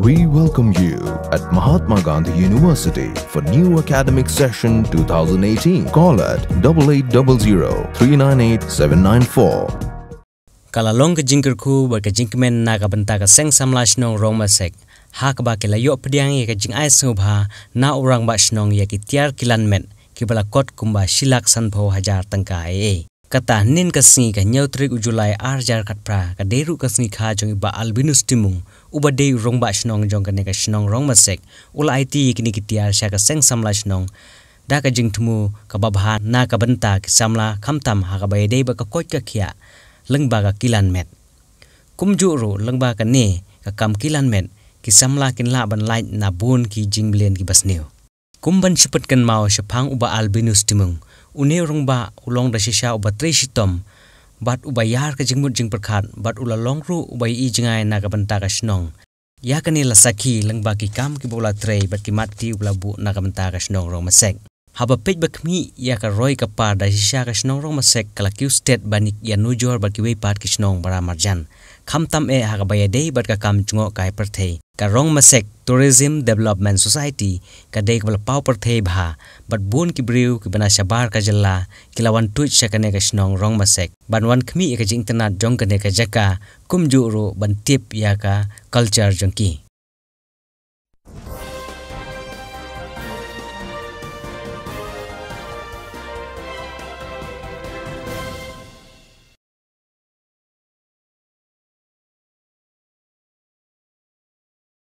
We welcome you at Mahatma Gandhi University for new academic session 2018. Call at 8800-398-794. Kalalong ka jingkerku berkejingkemen naga benta ka seng Samla Shnong Rongmesek. Hak ba ke layo pediang ye kejing sngewbha na orang ba Shnong ye ki Tiar kilan met ki bala kot kumba silak sanpho hajar tangka Kata nin kasni ka nyautrik ujulai arjar katpra ka deru kasni kha jong iba albinus timung uba de rongba Shnong jong ka ne ka Shnong Rongmesek ula IT kini ki Tiar sha ka seng Samla Shnong da ka jingtmu ka babha na ka benta ki Samla khamtam ha ka bay de ba ka kot ka khia lengba ka kilan met kumjuru lengba ka ne ka kam kilan met ki Samla kin la ban light na bun ki jingblen ki basneu kumban sipet kan mau shapang uba albinus timung une rongba ulong da shisha uba treshitom bat uba yar ka jingmut jing perkhat bat ula longru uba I jingai na ka benta ka Shnong ya kani la sakhi lengba ki kam ki bola tre bat ki mati ula bu na ka benta ka Shnong Rongmesek haba pej bakmi ya ka roy ka par da shisha ka Shnong Rongmesek kala kiu state banik ya nujor bat ki we pat ki Shnong bara marjan khamtam ha ka bayade bat ka kam chungo kai perthei ka Rongmesek Tourism Development Society ka dek bal pau perthei bha bat bun ki briu ki bana shabar ka jalla kilawan tuit shakane ka Shnong Rongmesek banwan khmi ka jing tanat jong ka ne ka jaka kumjuru ban tip ya ka culture jongki